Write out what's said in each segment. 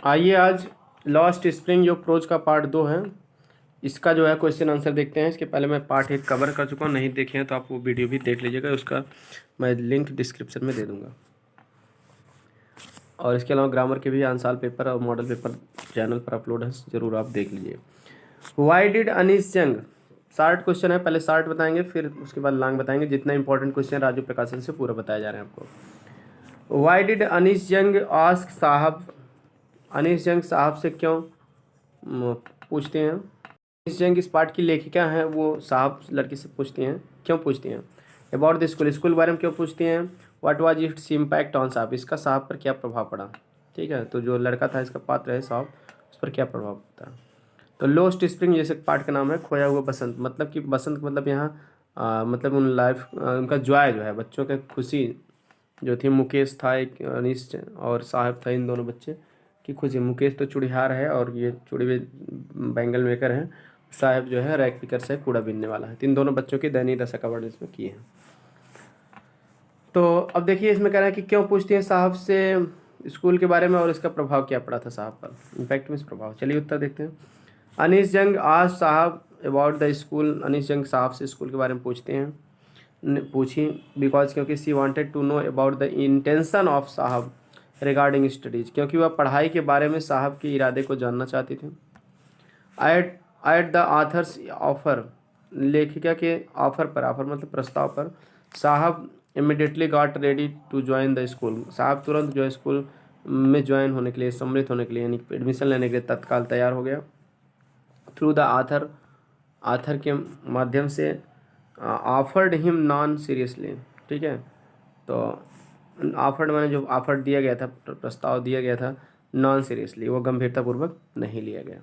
आइए आज lost spring जो प्रोज का पार्ट 2 है, इसका जो है क्वेश्चन आंसर देखते हैं। इसके पहले मैं पार्ट 1 कवर कर चुका हूँ, नहीं देखे हैं तो आप वो वीडियो भी देख लीजिएगा, उसका मैं लिंक डिस्क्रिप्शन में दे दूँगा। और इसके अलावा ग्रामर के भी आंसर पेपर और मॉडल पेपर चैनल पर अपलोड है, ज़रूर आप देख लीजिए। वाई डिड अनीस जंग, शार्ट क्वेश्चन है, पहले शार्ट बताएंगे फिर उसके बाद लॉन्ग बताएंगे। जितना इंपॉर्टेंट क्वेश्चन राजू प्रकाशन से पूरा बताया जा रहे हैं आपको। वाई डिड अनीस जंग आस्क साहब, अनीस जंग साहब से क्यों पूछते हैं। अनीस जंग इस पार्ट की लेखिका हैं, वो साहब लड़की से पूछती हैं, क्यों पूछती हैं। अबाउट द स्कूल, स्कूल के बारे में क्यों पूछती हैं। What was its impact on साहब, इसका साहब पर क्या प्रभाव पड़ा। ठीक है, तो जो लड़का था इसका पात्र है साहब, उस पर क्या प्रभाव पड़ता है। तो लोस्ट स्प्रिंग जैसे पार्ट का नाम है खोया हुआ बसंत, मतलब कि बसंत मतलब यहाँ मतलब उन लाइफ उनका जॉय जो है, बच्चों की खुशी जो थी। मुकेश था एक, अनीस और साहब था, इन दोनों बच्चे की खुशी। मुकेश तो चूड़ीहार है और ये चूड़ी बैंगल मेकर है, साहब जो है रैक पिकर से कूड़ा बीनने वाला है। इन दोनों बच्चों की दैनिक दशा का वर्णन इसमें किए हैं। तो अब देखिए इसमें कह रहा है कि क्यों पूछती है साहब से स्कूल के बारे में और इसका प्रभाव क्या पड़ा था साहब पर, इम्पैक्ट में प्रभाव। चलिए उत्तर देखते हैं। अनीस जंग आज साहब अबाउट द स्कूल, अनीस जंग साहब से स्कूल के बारे में पूछते हैं, पूछी बिकॉज क्योंकि she wanted to know about the intention of sahib regarding studies, क्योंकि वह पढ़ाई के बारे में साहब के इरादे को जानना चाहती थी। एट द आथर्स ऑफर, लेखिका के ऑफर पर, ऑफर मतलब प्रस्ताव पर, साहब immediately got ready to join the school, साहब तुरंत जो है स्कूल में ज्वाइन होने के लिए, सम्मिलित होने के लिए, यानी एडमिशन लेने के लिए तत्काल तैयार हो गया। थ्रू द आथर, आथर के माध्यम से, ऑफर्ड हिम नॉन सीरियसली। ठीक है, तो ऑफर्ड मैंने जो ऑफर दिया गया था, प्रस्ताव दिया गया था, नॉन सीरियसली, वो गंभीरतापूर्वक नहीं लिया गया।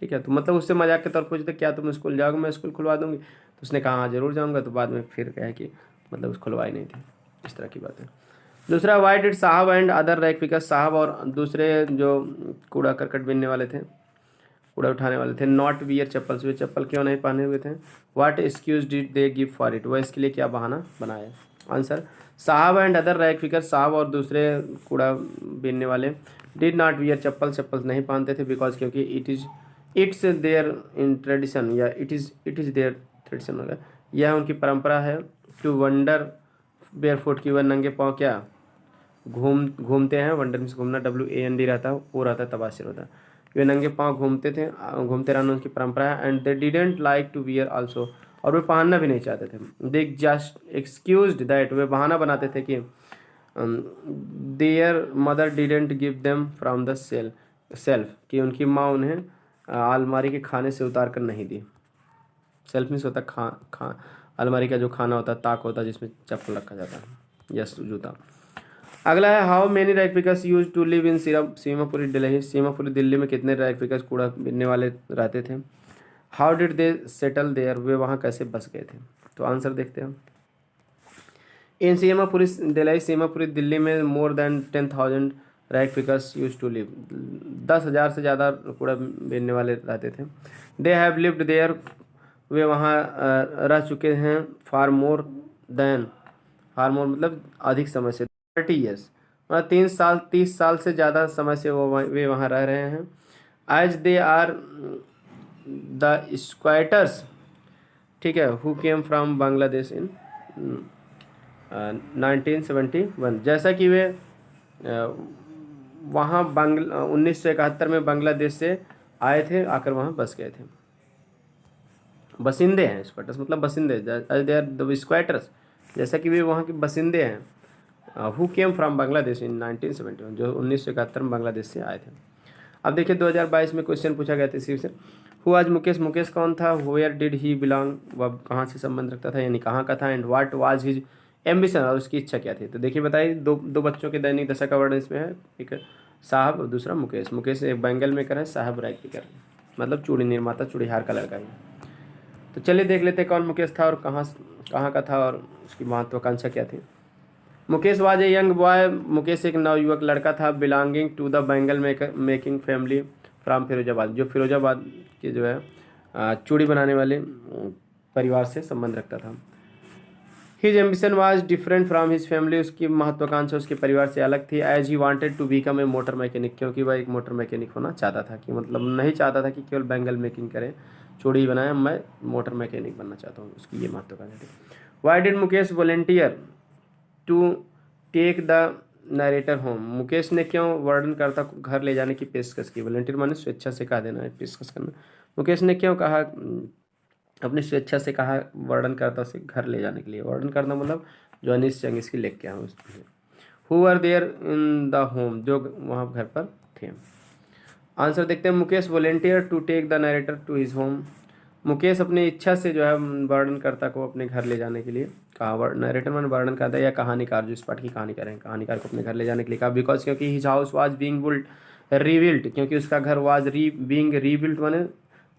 ठीक है, तो मतलब उससे मजाक के तौर पर पूछते क्या तुम स्कूल जाओगे, मैं स्कूल खुलवा दूंगी। तो उसने कहा हाँ जरूर जाऊँगा, तो बाद में फिर कहा कि मतलब उस खुलवाई नहीं थी, इस तरह की बात है। दूसरा, वाई डिड साहब एंड अदर रैक पिकर्स, साहब और दूसरे जो कूड़ा करकट बीनने वाले थे, कूड़ा उठाने वाले थे, नॉट वियर चप्पल्स, वे चप्पल क्यों नहीं पहने हुए थे। What excuse did they give for it, वह इसके लिए क्या बहाना बनाया। आंसर, साहब एंड अदर रैक पिकर, साहब और दूसरे कूड़ा बीनने वाले, डिड नॉट वियर चप्पल, चप्पल नहीं पहनते थे, बिकॉज क्योंकि इट्स देयर इन ट्रेडिशन, या इट इज़ देयर ट्रेडिशन होगा, यह उनकी परंपरा है। टू वंडर बेयर फुट, की वह नंगे पाँव क्या घूमते हैं। वंडर मीन्स घूमना, WAND रहता है, वो रहता है तबाशिर होता है। वे नंगे पाँव घूमते थे, घूमते रहना उनकी परंपरा है। And they didn't like to wear also, और वे पहनना भी नहीं चाहते थे। दे जस्ट एक्सक्यूज्ड दैट, वे बहाना बनाते थे कि their mother didn't give them from the shelf, कि उनकी माँ उन्हें अलमारी के खाने से उतार कर नहीं दी। सेल्फ मीन्स होता खा अलमारी का जो खाना होता है, ताक होता है जिसमें चप्पल रखा जाता है, यस जूता। अगला है, how many rag pickers use to live in Seemapuri Delhi, Seemapuri Delhi में कितने रैक पिकर्स कूड़ा बीनने वाले रहते थे। How did they settle there, वे वहाँ कैसे बस गए थे। तो आंसर देखते हैं। इन सीमापुरी दिल्ली, सीमापुरी दिल्ली में more than 10,000 rag pickers use to live, 10,000 से ज़्यादा कूड़ा बीनने वाले रहते थे। दे हैव लिव्ड देयर, वे वहाँ रह चुके हैं। फार मोर देन, फार मोर मतलब अधिक समय से, 30 ईयर्स मतलब 30 साल से ज़्यादा समय से वे वहाँ रह रहे हैं। As they are the squatters, ठीक है, who came from Bangladesh in 1971, जैसा कि वे वहाँ 1971 में बांग्लादेश से आए थे, आकर वहाँ बस गए थे। बसिंदे हैं, स्क्वाटर्स मतलब बसिंदे, as they are the squatters, जैसा कि वे वहाँ के बसिंदे हैं। Who came from Bangladesh in 1971, जो 1971 में बांग्लादेश से आए थे। अब देखिए 2022 में क्वेश्चन पूछा गया था इसी से। हु आज मुकेश, मुकेश कौन था। वेयर डिड ही बिलोंग, वह कहाँ से संबंध रखता था, यानी कहाँ का था। And what was his ambition, और उसकी इच्छा क्या थी। तो देखिए बताइए, दो बच्चों के दैनिक दशा का वर्णन इसमें है, एक साहब और दूसरा मुकेश। मुकेश एक बैंगल मेकर है, साहब रैक पिकर है, मतलब चूड़ी निर्माता, चूड़ीहार का लड़का है। तो चलिए देख लेते हैं कौन मुकेश था और कहाँ का था और उसकी महत्वाकांक्षा क्या थी। Mukesh was a young boy, Mukesh एक नवयुवक लड़का था, belonging to the bangle making family from Firozabad, जो फिरोजाबाद के जो है चूड़ी बनाने वाले परिवार से संबंध रखता था। His ambition was different from his family, उसकी महत्वाकांक्षा उसके परिवार से अलग थी। As he wanted to become a motor mechanic, क्योंकि वह एक मोटर मैकेनिक होना चाहता था, कि मतलब नहीं चाहता था कि केवल बैंगल मेकिंग करे, चूड़ी बनाए, मैं मोटर मैकेनिक बनना चाहता हूँ, उसकी ये महत्वाकांक्षा थी। Why did Mukesh volunteer to take the narrator home, Mukesh ने क्यों वर्णनकर्ता को घर ले जाने की पेशकश की। वॉलेंटियर माने स्वेच्छा से कहा देना है, पेशकश करना। मुकेश ने क्यों कहा, अपनी स्वेच्छा से कहा वर्णनकर्ता से घर ले जाने के लिए। वर्णनकर्ता मतलब जो अनिश चंग इसकी लेख क्या है। Who are there in the home, जो वहाँ घर पर थे। आंसर देखते हैं। Mukesh volunteer to take the narrator to his home, Mukesh अपनी इच्छा से जो है वर्णनकर्ता को अपने घर ले जाने के लिए कहा। नरेटर मैंने वर्णन करता है या कहानीकार, जो इस पाठ की कहानी करें, कहानीकार को अपने घर ले जाने के लिए कहा। बिकॉज क्योंकि his house was being built rebuilt, क्योंकि उसका घर वाज बीइंग रीबिल्ट माने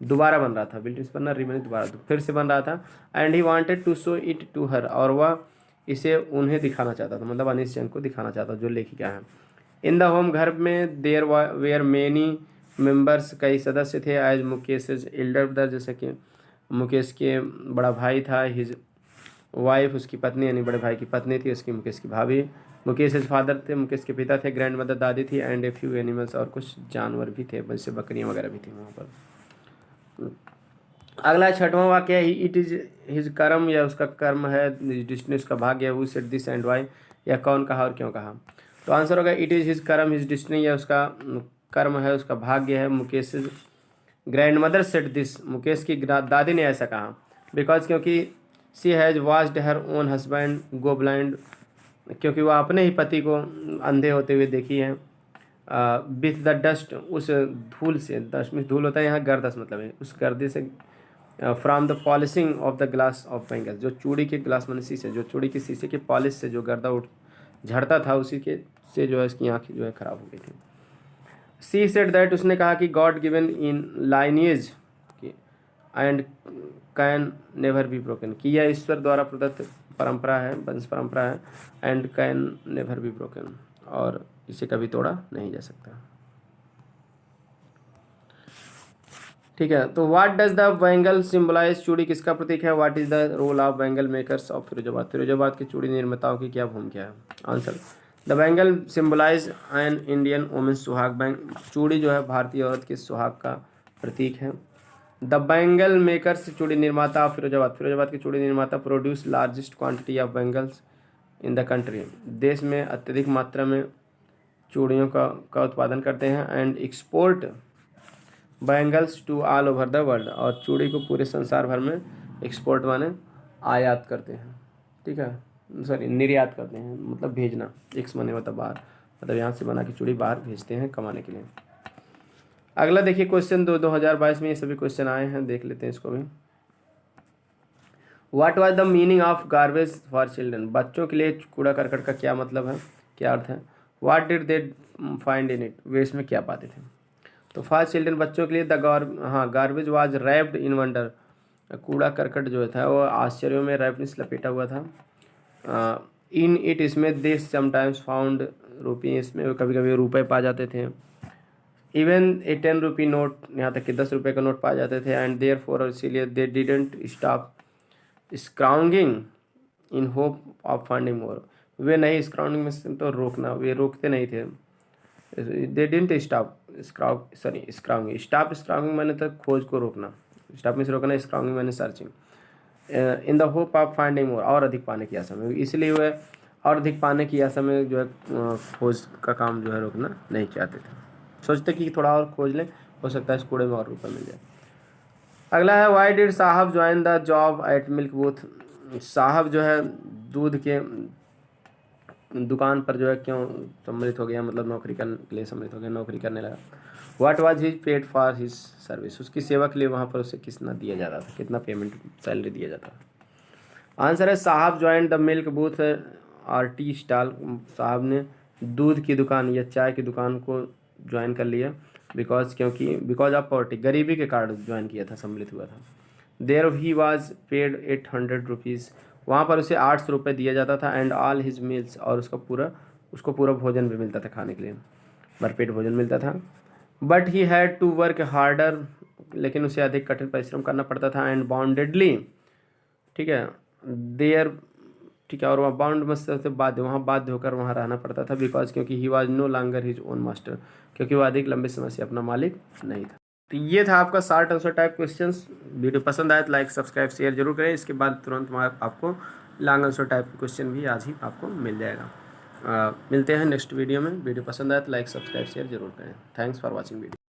दोबारा बन रहा था, बिल्ट इस बनना, रीबिल्ट दोबारा फिर से बन रहा था। And he wanted to show it to her, और वह इसे उन्हें दिखाना चाहता था, मतलब अनिश चंद को दिखाना चाहता, जो लेखिका है। इन द होम, घर में देयर वेयर मेनी मेंबर्स, कई सदस्य थे। एज मुकेश एल्डर ब्रदर, जैसे कि मुकेश के बड़ा भाई था। हिज वाइफ, उसकी पत्नी, यानी बड़े भाई की पत्नी थी उसकी, मुकेश की भाभी। मुकेश के फादर थे, मुकेश के पिता थे। ग्रैंड मदर दादी थी। एंड ए फ्यू एनिमल्स, और कुछ जानवर भी थे, जैसे बकरियां वगैरह भी थी वहाँ पर। अगला छठवां वाक्य है, इट इज हिज कर्म, या उसका कर्म है, डिस्टिनी उसका भाग्य है। Who said this and why, या कौन कहा और क्यों कहा। तो आंसर होगा it is his karma his destiny, या उसका कर्म है, उसका भाग्य है। Mukesh grandmother said this, Mukesh की दादी ने ऐसा कहा। बिकॉज क्योंकि she has watched her own husband go blind, क्योंकि वह अपने ही पति को अंधे होते हुए देखी है। विथ द डस्ट, उस धूल से, डस्ट में धूल होता है, यहाँ गर्दस मतलब है, उस गर्दे से। From the polishing of the glass of bangles, जो चूड़ी के ग्लास माने शीशे, जो चूड़ी के शीशे के पॉलिश से जो गर्दा उठ झड़ता था, उसी के से जो है इसकी आँखें जो है खराब हो गई थी। सी सेड दैट, उसने कहा कि God given in lineage and can never be broken, कि यह ईश्वर द्वारा प्रदत्त परंपरा है, वंश परंपरा है। And can never be broken, और इसे कभी तोड़ा नहीं जा सकता। ठीक है, तो what does the bangle symbolise, चूड़ी किसका प्रतीक है। What is the role of bangle makers of Firozabad, Firozabad के चूड़ी निर्माताओं की क्या भूमिका है। Answer, the bangle symbolise an Indian women's suhag, चूड़ी जो है भारतीय औरत के सुहाग का प्रतीक है। द बैंगल मेकर्स, चूड़ी निर्माता ऑफ फिरोजाबाद, फिरोजाबाद के चूड़ी निर्माता produce largest quantity of bangles in the country, देश में अत्यधिक मात्रा में चूड़ियों का उत्पादन करते हैं। And export bangles to all over the world, और चूड़ी को पूरे संसार भर में एक्सपोर्ट माने आयात करते हैं। ठीक है, सॉरी निर्यात करते हैं, मतलब भेजना, एक्स माने होता बाहर, मतलब यहाँ से बना के चूड़ी बाहर भेजते हैं कमाने के लिए। अगला देखिए क्वेश्चन 2022 में ये सभी क्वेश्चन आए हैं, देख लेते हैं इसको भी। What was the meaning of garbage for children, बच्चों के लिए कूड़ा करकट का क्या मतलब है, क्या अर्थ है। What did they find in it, वे इसमें क्या पाते थे। तो फॉर चिल्ड्रन, बच्चों के लिए garbage was wrapped in wonder, कूड़ा करकट जो था वो आश्चर्यों में रैपनिस लपेटा हुआ था। इन इट, इसमें दे समटाइम्स फाउंड रुपी, इसमें कभी कभी रुपए पा जाते थे। इवन ए 10 रुपी नोट, यहाँ तक कि 10 रुपये का नोट पा जाते थे। एंड देयर फॉर, इसीलिए they didn't stop scrounging in hope of finding more, वे नहीं स्क्राउंडिंग में तो रोकना, वे रोकते नहीं थे। They didn't stop scrounging, stop scrounging मैंने तो खोज को रोकना, स्टॉप में से रोकना, स्क्राउंगिंग मैंने searching. In the hope of finding more, और अधिक पाने की आशा में, इसलिए वह और अधिक पाने की आशा में जो है खोज का काम जो है रोकना नहीं चाहते थे, सोचते कि थोड़ा और खोज लें, हो सकता है इस कूड़े में और रुपये मिल जाए। अगला है, वाई डिड साहब join the job eight milk booth, साहब जो है दूध के दुकान पर जो है क्यों सम्मिलित हो गया, मतलब नौकरी करने के लिए सम्मिलित हो गया, नौकरी करने लगा। What was his paid for his service, उसकी सेवा के लिए वहाँ पर उसे कितना दिया जाता था, कितना पेमेंट सैलरी दिया जाता था। आंसर है, साहब ज्वाइन द मिल्क बूथ और टी स्टॉल, साहब ने दूध की दुकान या चाय की दुकान को ज्वाइन कर लिया। बिकॉज ऑफ पॉवर्टी, गरीबी के कारण ज्वाइन किया था, सम्मिलित हुआ था। There he was paid 800 rupees, वहाँ पर उसे 800 रुपये दिया जाता था। एंड ऑल हिज मील्स, और उसको पूरा भोजन भी मिलता था, खाने के लिए भरपेट भोजन मिलता था। But he had to work harder, लेकिन उसे अधिक कठिन परिश्रम करना पड़ता था। एंड बाउंडेडली, ठीक है, देयर ठीक है। और वहाँ बाउंड मतलब से बाध्य, वहाँ बाध्य होकर वहाँ रहना पड़ता था, बिकॉज क्योंकि he was no longer his own master, क्योंकि वो अधिक लंबे समय से अपना मालिक नहीं था। तो ये था आपका short answer type questions. Video पसंद आए तो लाइक सब्सक्राइब शेयर जरूर करें। इसके बाद तुरंत आपको लॉन्ग आंसर टाइप के क्वेश्चन भी आज ही आपको मिल जाएगा। मिलते हैं नेक्स्ट वीडियो में। वीडियो पसंद आए तो लाइक सब्सक्राइब शेयर जरूर करें। Thanks for watching video.